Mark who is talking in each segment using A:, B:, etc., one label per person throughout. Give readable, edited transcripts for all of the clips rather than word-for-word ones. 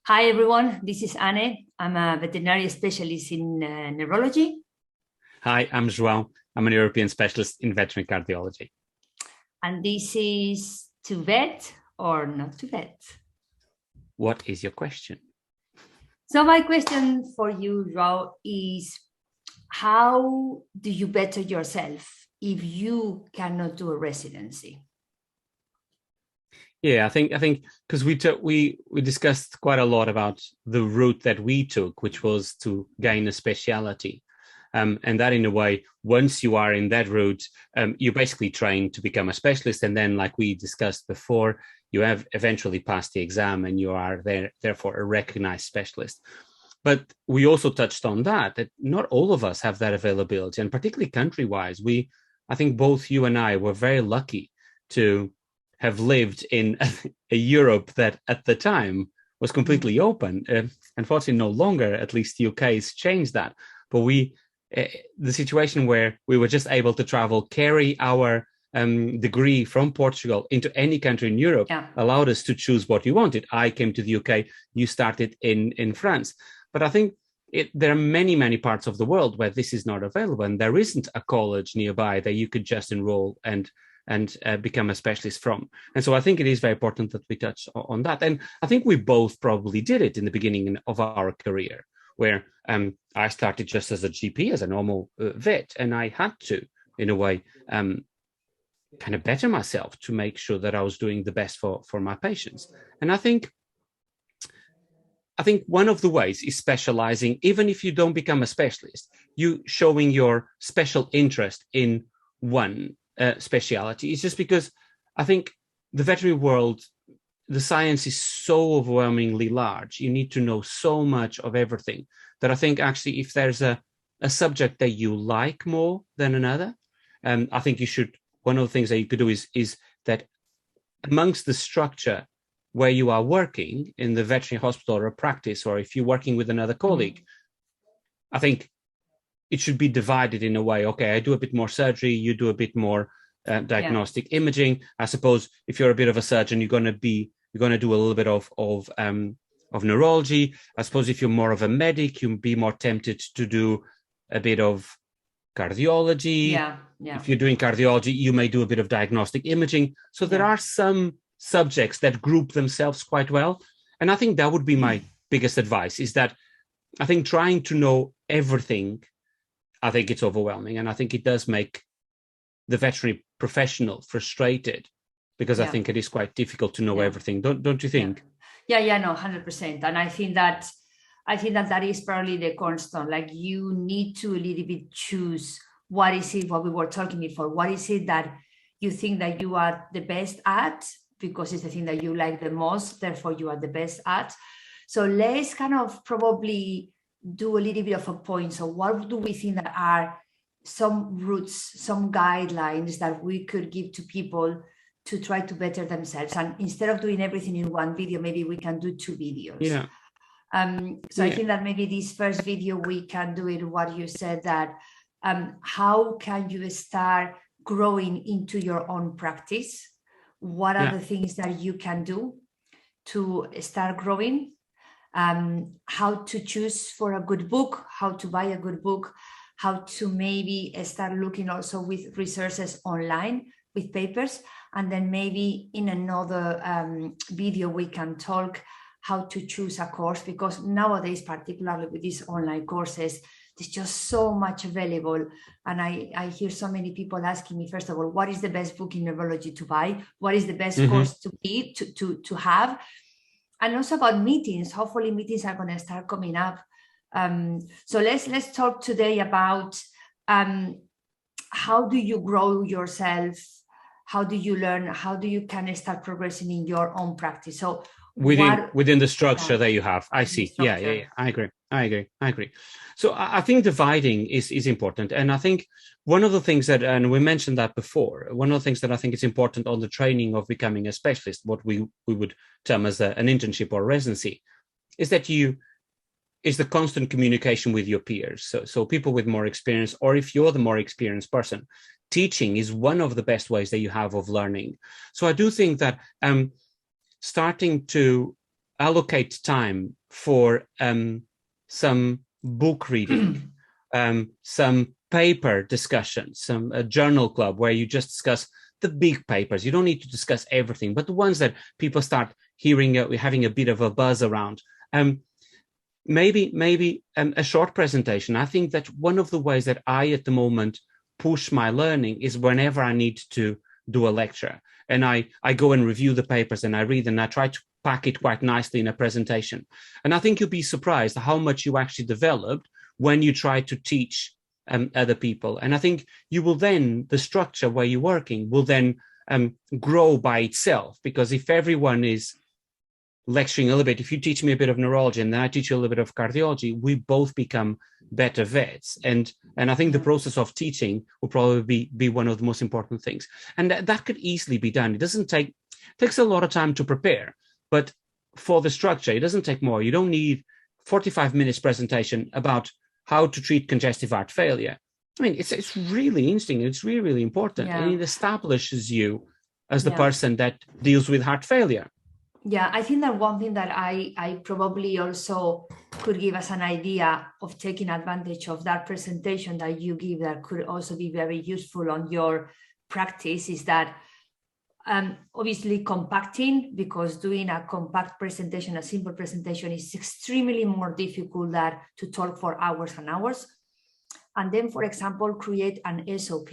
A: Hi everyone, this is Ane. I'm a veterinary specialist in neurology.
B: Hi, I'm Joao. I'm an European specialist in veterinary cardiology.
A: And this is to vet or not to vet.
B: What is your question?
A: So my question for you, Joao, is how do you better yourself if you cannot do a residency?
B: Yeah, I think because we discussed quite a lot about the route that we took, which was to gain a speciality. And that in a way, once you are in that route, you basically train to become a specialist. And then, like we discussed before, you have eventually passed the exam and you are therefore a recognized specialist. But we also touched on that not all of us have that availability, and particularly country-wise, I think both you and I were very lucky to have lived in a Europe that at the time was completely open. Unfortunately, no longer, at least the UK has changed that. But the situation where we were just able to travel, carry our degree from Portugal into any country in Europe, allowed us to choose what we wanted. I came to the UK, you started in France. But I think there are many, many parts of the world where this is not available, and there isn't a college nearby that you could just enroll and become a specialist from. And so I think it is very important that we touch on that. And I think we both probably did it in the beginning of our career, where I started just as a GP, as a normal vet, and I had to, in a way, kind of better myself to make sure that I was doing the best for my patients. And I think one of the ways is specializing. Even if you don't become a specialist, you showing your special interest in one speciality. It's just because I think the veterinary world, the science is so overwhelmingly large. You need to know so much of everything that I think actually if there's a subject that you like more than another, I think you should, one of the things that you could do is that amongst the structure where you are working in the veterinary hospital or a practice, or if you're working with another colleague, I think it should be divided in a way. Okay, I do a bit more surgery, you do a bit more diagnostic imaging. I suppose if you're a bit of a surgeon, you're going to do a little bit of neurology. I suppose if you're more of a medic, you'll be more tempted to do a bit of cardiology. If you're doing cardiology, you may do a bit of diagnostic imaging. So there are some subjects that group themselves quite well. And I think that would be my biggest advice, is that I think trying to know everything, I think it's overwhelming. And I think it does make the veterinary professional frustrated, because I think it is quite difficult to know everything. Don't you think?
A: No, 100%. And I think that is probably the cornerstone. Like, you need to a little bit choose what is it, what we were talking before, what is it that you think that you are the best at, because it's the thing that you like the most, therefore you are the best at. So let's kind of probably do a little bit of a point. So what do we think that are some routes, some guidelines that we could give to people to try to better themselves? And instead of doing everything in one video, maybe we can do 2 videos. I think that maybe this first video, we can do it what you said, that how can you start growing into your own practice? What are the things that you can do to start growing? How to choose for a good book, how to buy a good book, how to maybe start looking also with resources online, with papers. And then maybe in another video, we can talk how to choose a course, because nowadays, particularly with these online courses, there's just so much available. And I hear so many people asking me, first of all, what is the best book in neurology to buy? What is the best course to have? And also about meetings. Hopefully meetings are going to start coming up. So let's talk today about how do you grow yourself? How do you learn? How do you kind of start progressing in your own practice? So
B: within the structure that you have. I see. Yeah. I agree. So I think dividing is important. And I think one of the things that, and we mentioned that before, one of the things that I think is important on the training of becoming a specialist, what we would term as an internship or residency, is that is the constant communication with your peers. So people with more experience, or if you're the more experienced person, teaching is one of the best ways that you have of learning. So I do think that starting to allocate time for some book reading, some paper discussion, some journal club where you just discuss the big papers. You don't need to discuss everything, but the ones that people start hearing, having a bit of a buzz around. Maybe a short presentation. I think that one of the ways that I at the moment push my learning is whenever I need to do a lecture, and I go and review the papers and I read and I try to pack it quite nicely in a presentation. And I think you'll be surprised how much you actually developed when you try to teach other people. And I think you will then, the structure where you're working will then grow by itself, because if everyone is lecturing a little bit, if you teach me a bit of neurology and then I teach you a little bit of cardiology, we both become better vets. And I think the process of teaching will probably be one of the most important things. And that could easily be done. It takes a lot of time to prepare, but for the structure, it doesn't take more. You don't need 45 minutes presentation about how to treat congestive heart failure. I mean, it's really interesting. It's really, really important. And it establishes you as the person that deals with heart failure.
A: Yeah, I think that one thing that I probably also could give us an idea of taking advantage of that presentation that you give that could also be very useful on your practice is that obviously compacting, because doing a compact presentation, a simple presentation is extremely more difficult than to talk for hours and hours. And then, for example, create an SOP.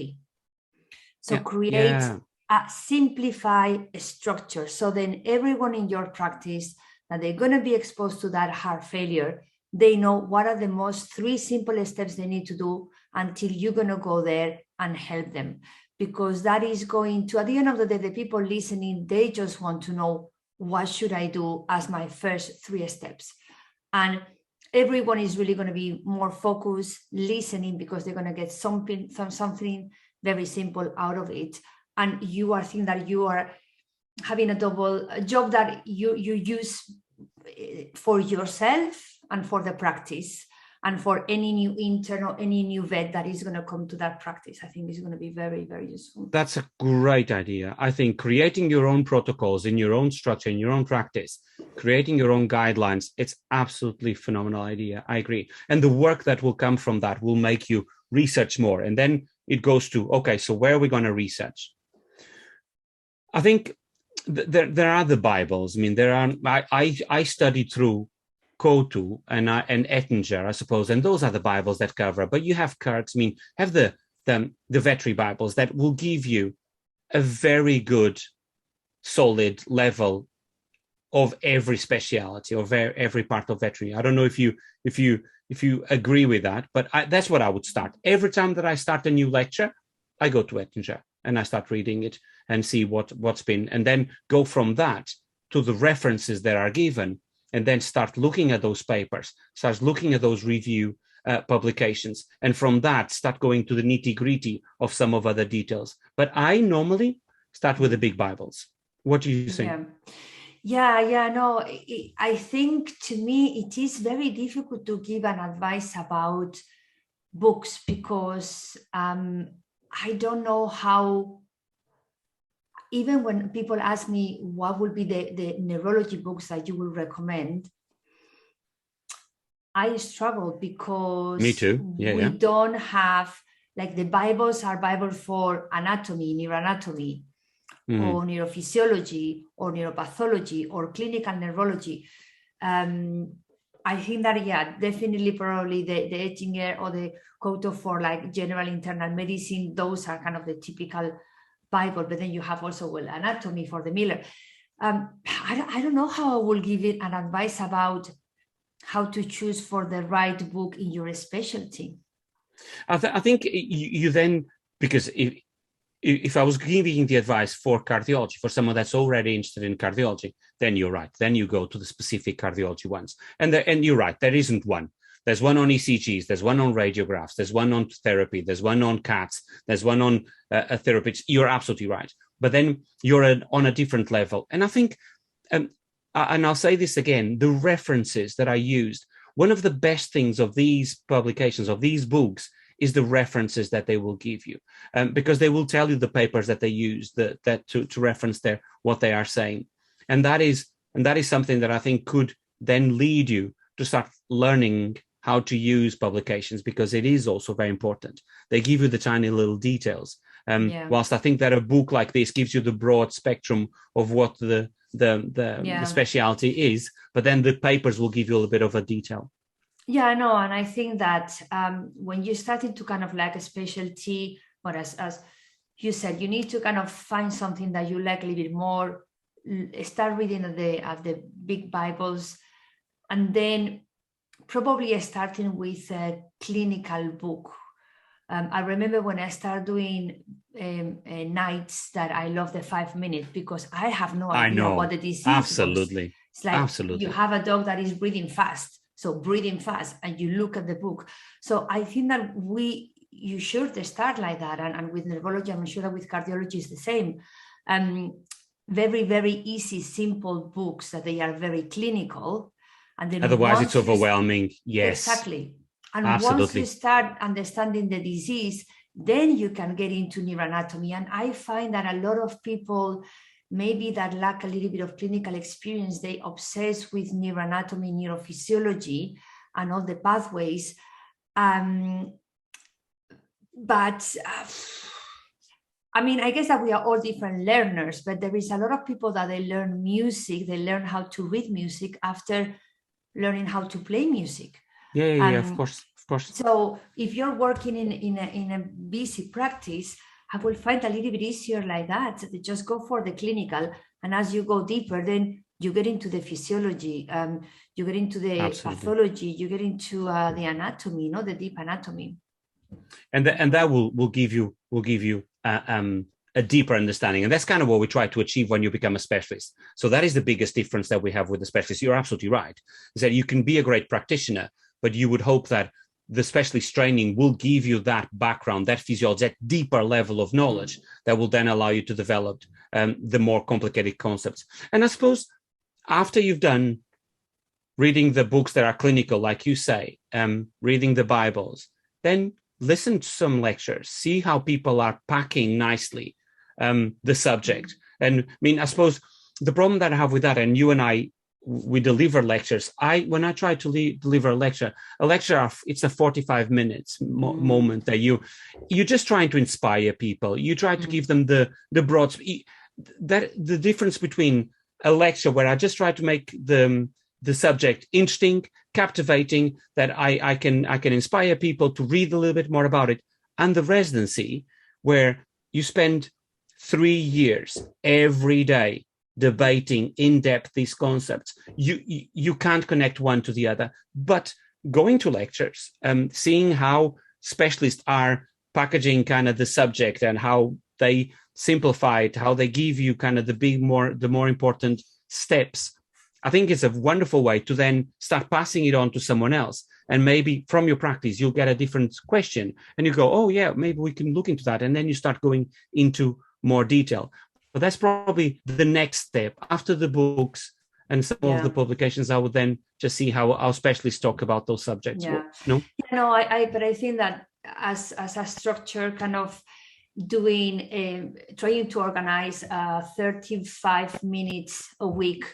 A: So create a simplified structure. So then everyone in your practice that they're going to be exposed to that heart failure, they know what are the most 3 simple steps they need to do until you're going to go there and help them. Because that is going to, at the end of the day, the people listening, they just want to know, what should I do as my first 3 steps? And everyone is really going to be more focused listening, because they're going to get something very simple out of it. And you are thinking that you are having a double job that you use for yourself and for the practice, and for any new intern or any new vet that is going to come to that practice. I think it's going to be very, very useful.
B: That's a great idea. I think creating your own protocols in your own structure, in your own practice, creating your own guidelines, it's absolutely phenomenal idea. I agree. And the work that will come from that will make you research more. And then it goes to, okay, so where are we going to research? I think there are the Bibles. I mean, I studied through Kotu and Ettinger, I suppose, and those are the Bibles that cover. But you have Kurtz, I mean, have the veterinary Bibles that will give you a very good, solid level of every speciality, of every part of veterinary. I don't know if you agree with that, but that's what I would start. Every time that I start a new lecture, I go to Ettinger and I start reading it and see what's been, and then go from that to the references that are given, and then start looking at those papers, start looking at those review publications, and from that start going to the nitty-gritty of some of other details. But I normally start with the big Bibles. What do you think?
A: No, I think to me it is very difficult to give an advice about books, because I don't know how. Even when people ask me what would be the neurology books that you would recommend, I struggle, because
B: me too.
A: We don't have, like, the Bibles are Bibles for anatomy, neuroanatomy, or neurophysiology, or neuropathology, or clinical neurology. I think that, definitely probably the Ettinger or the Koto for like general internal medicine, those are kind of the typical Bible, but then you have also anatomy for the Miller. I don't know how I will give it an advice about how to choose for the right book in your specialty.
B: I think you then, because if I was giving the advice for cardiology, for someone that's already interested in cardiology, then you're right. Then you go to the specific cardiology ones. And you're right, there isn't one. There's one on ECGs, there's one on radiographs, there's one on therapy, there's one on CATs, there's one on therapies. You're absolutely right. But then you're on a different level. And I think, and I'll say this again, the references that I used, one of the best things of these publications, of these books, is the references that they will give you, because they will tell you the papers that they use that to reference what they are saying. And that is And that is something that I think could then lead you to start learning how to use publications, because it is also very important. They give you the tiny little details. Whilst I think that a book like this gives you the broad spectrum of what the specialty is, but then the papers will give you a little bit of a detail.
A: Yeah, I know. And I think that when you started to kind of like a specialty, or as you said, you need to kind of find something that you like a little bit more, start reading at the big Bibles, and then probably starting with a clinical book. I remember when I started doing nights that I love the 5 minutes, because I have no idea what the disease
B: Absolutely.
A: was. It's like you have a dog that is breathing fast, so breathing fast, and you look at the book. So I think that you should start like that, and with neurology, I'm sure that with cardiology is the same. Very, very easy, simple books that they are very clinical. And then
B: otherwise it's overwhelming. Yes,
A: exactly. And
B: absolutely.
A: Once you start understanding the disease, then you can get into neuroanatomy. And I find that a lot of people, maybe that lack a little bit of clinical experience, they obsess with neuroanatomy, neurophysiology, and all the pathways. But I mean, I guess that we are all different learners, but there is a lot of people that they learn music, they learn how to read music after learning how to play music.
B: Yeah, of course.
A: So if you're working in a busy practice, I will find a little bit easier like that. Just go for the clinical, and as you go deeper, then you get into the physiology, you get into the pathology, you get into the anatomy, the deep anatomy.
B: And that will give you a deeper understanding. And that's kind of what we try to achieve when you become a specialist. So that is the biggest difference that we have with the specialist. You're absolutely right, is that you can be a great practitioner, but you would hope that the specialist training will give you that background, that physiology, that deeper level of knowledge that will then allow you to develop the more complicated concepts. And I suppose after you've done reading the books that are clinical, like you say, reading the Bibles, then listen to some lectures, see how people are packing nicely the subject. And I mean, I suppose the problem that I have with that, and you and I, we deliver lectures. When I try to deliver a lecture, it's a 45 minutes moment that you're just trying to inspire people. You try to give them the broad, that the difference between a lecture where I just try to make the subject interesting, captivating, that I can inspire people to read a little bit more about it, and the residency where you spend 3 years every day debating in depth these concepts. You can't connect one to the other, but going to lectures, seeing how specialists are packaging kind of the subject and how they simplify it, how they give you kind of the more important steps. I think it's a wonderful way to then start passing it on to someone else. And maybe from your practice, you'll get a different question and you go, oh yeah, maybe we can look into that. And then you start going into more detail. But that's probably the next step. After the books and some of the publications, I would then just see how our specialists talk about those subjects.
A: Yeah.
B: No?
A: But I think that as a structure, kind of trying to organize 35 minutes a week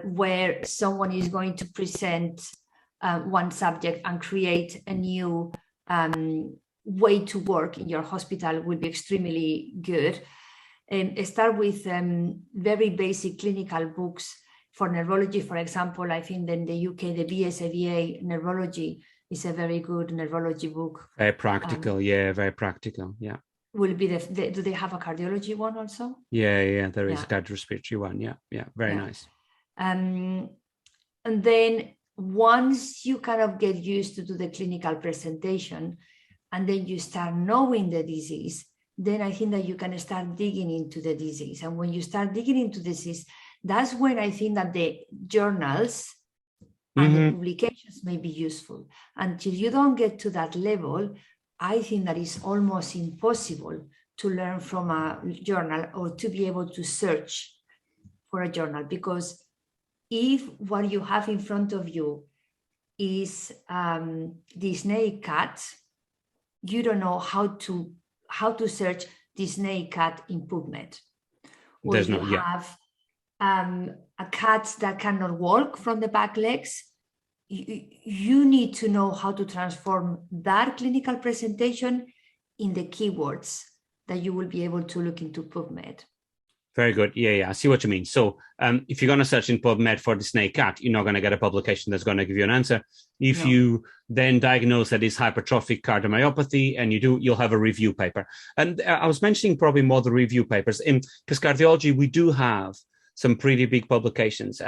A: where someone is going to present one subject and create a new way to work in your hospital will be extremely good. Start with very basic clinical books for neurology. For example, I think in the UK, the BSAVA Neurology is a very good neurology book.
B: Very practical, very practical, yeah.
A: Will be do they have a cardiology one also?
B: Yeah, there is a cardiorespiratory one, very nice.
A: And then once you kind of get used to do the clinical presentation, and then you start knowing the disease, then I think that you can start digging into the disease. And when you start digging into disease, that's when I think that the journals and the publications may be useful. Until you don't get to that level, I think that it's almost impossible to learn from a journal or to be able to search for a journal. Because if what you have in front of you is the snake cat, you don't know how to search the snake cat in PubMed. Or you have a cat that cannot walk from the back legs, you need to know how to transform that clinical presentation in the keywords that you will be able to look into PubMed.
B: Very good. Yeah. I see what you mean. So if you're going to search in PubMed for the snake cat, you're not going to get a publication that's going to give you an answer. If you then diagnose that it's hypertrophic cardiomyopathy and you'll have a review paper. And I was mentioning probably more the review papers because cardiology, we do have some pretty big publications.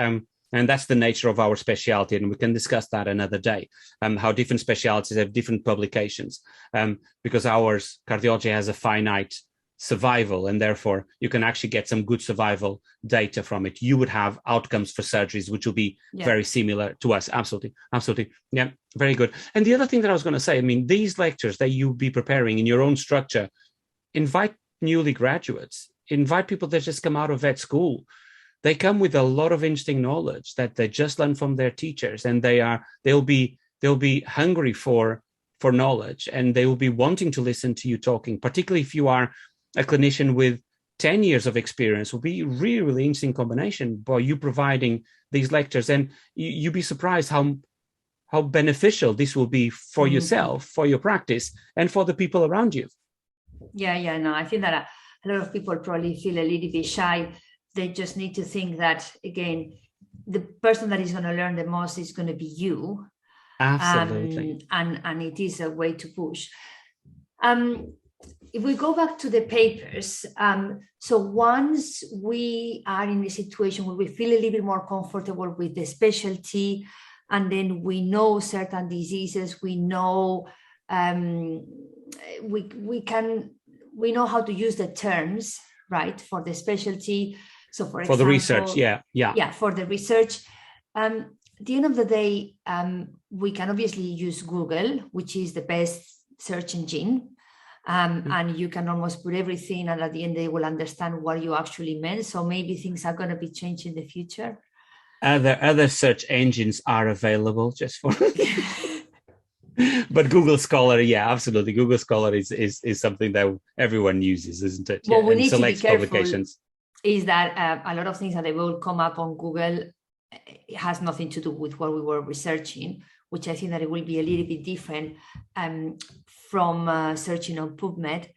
B: And that's the nature of our specialty. And we can discuss that another day, how different specialties have different publications, because ours, cardiology, has a finite survival, and therefore you can actually get some good survival data from it. You would have outcomes for surgeries, which will be very similar to us. Absolutely. Yeah, very good. And the other thing that I was going to say, I mean, these lectures that you'll be preparing in your own structure, invite newly graduates, invite people that just come out of vet school. They come with a lot of interesting knowledge that they just learn from their teachers, and they'll be hungry for knowledge, and they will be wanting to listen to you talking, particularly if you are a clinician with 10 years of experience. Will be really, really interesting combination by you providing these lectures, and you'd be surprised how beneficial this will be for yourself, for your practice, and for the people around you.
A: No, I think that a lot of people probably feel a little bit shy. They just need to think that, again, the person that is going to learn the most is going to be you.
B: Absolutely.
A: And it is a way to push. If we go back to the papers, so once we are in a situation where we feel a little bit more comfortable with the specialty, and then we know certain diseases, we know we know how to use the terms, right, for the specialty. So for example,
B: the research,
A: for the research. At the end of the day, we can obviously use Google, which is the best search engine. And you can almost put everything, and at the end they will understand what you actually meant. So maybe things are going to be changed in the future.
B: Other search engines are available just for but Google Scholar, absolutely. Google Scholar is something that everyone uses, isn't it?
A: Well, we need to be careful is that a lot of things that they will come up on Google has nothing to do with what we were researching, which I think that it will be a little bit different from searching on PubMed.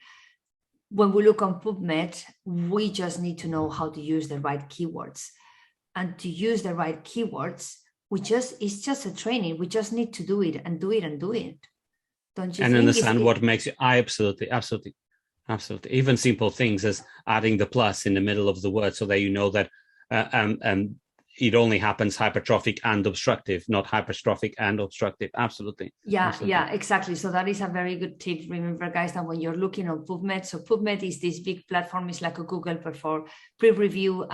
A: When we look on PubMed, we just need to know how to use the right keywords. And to use the right keywords, it's just a training. We just need to do it and do it and do it. Don't you think? And
B: understand what makes it. Absolutely. Even simple things as adding the plus in the middle of the word so that you know that it only happens hypertrophic and obstructive, not hypertrophic and obstructive. Absolutely.
A: Yeah, exactly. So that is a very good tip. Remember, guys, that when you're looking on PubMed, so PubMed is this big platform. It's like a Google, but for peer-review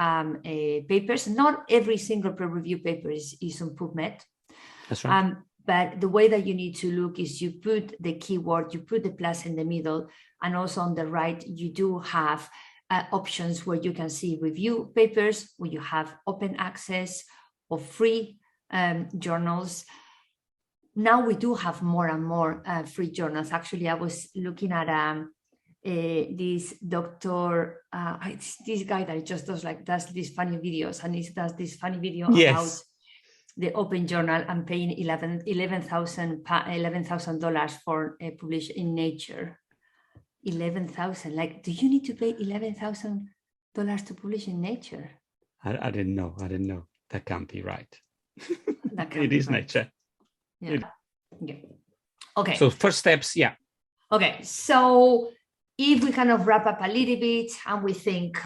A: papers. Not every single peer-review paper is on PubMed.
B: That's right.
A: But the way that you need to look is you put the keyword, you put the plus in the middle, and also on the right, you do have options where you can see review papers, where you have open access or free journals. Now we do have more and more free journals. Actually, I was looking at this doctor, this guy that just does these funny videos, and he does this funny video about the open journal and paying $11,000 for a publish in Nature. 11,000. Like, do you need to pay $11,000 to publish in Nature?
B: I didn't know. That can't be right.
A: It
B: is right. Nature.
A: Yeah. Okay.
B: So first steps,
A: Okay. So if we kind of wrap up a little bit and we think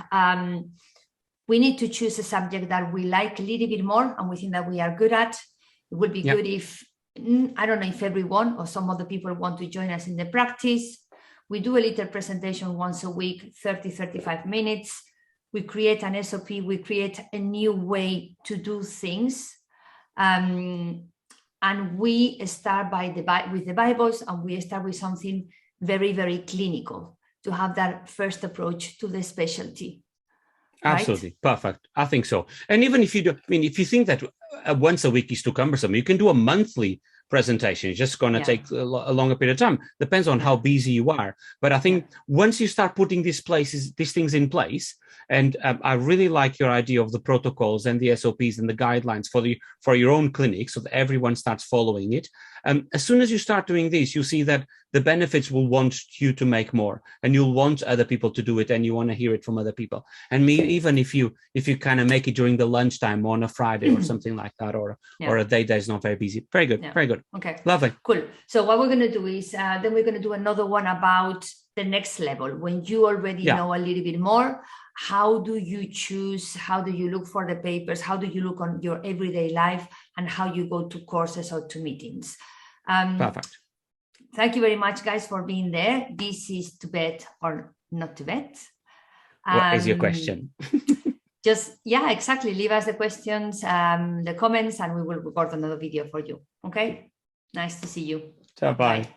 A: we need to choose a subject that we like a little bit more and we think that we are good at, it would be good if, I don't know if everyone or some of the people want to join us in the practice. We do a little presentation once a week, 30-35 minutes. We create an SOP. We create a new way to do things. And we start with the Bibles, and we start with something very, very clinical to have that first approach to the specialty.
B: Absolutely. Right? Perfect. I think so. And even if you do, if you think that once a week is too cumbersome, you can do a monthly presentation. It's just going to take a longer period of time. Depends on how busy you are. But I think once you start putting these things in place, And I really like your idea of the protocols and the SOPs and the guidelines for your own clinic, so that everyone starts following it. As soon as you start doing this, you see that the benefits will want you to make more, and you'll want other people to do it, and you want to hear it from other people. And even if you kind of make it during the lunchtime on a Friday or something like that, or a day that's not very busy. Very good. Very good.
A: Okay.
B: Lovely.
A: Cool. So what we're going to do is then we're going to do another one about the next level. When you already know a little bit more, how do you choose? How do you look for the papers? How do you look on your everyday life, and how you go to courses or to meetings?
B: Perfect.
A: Thank you very much, guys, for being there. This is to bet or not to bet.
B: What is your question?
A: Just, exactly. Leave us the questions, the comments, and we will record another video for you. Okay? Nice to see you.
B: Bye.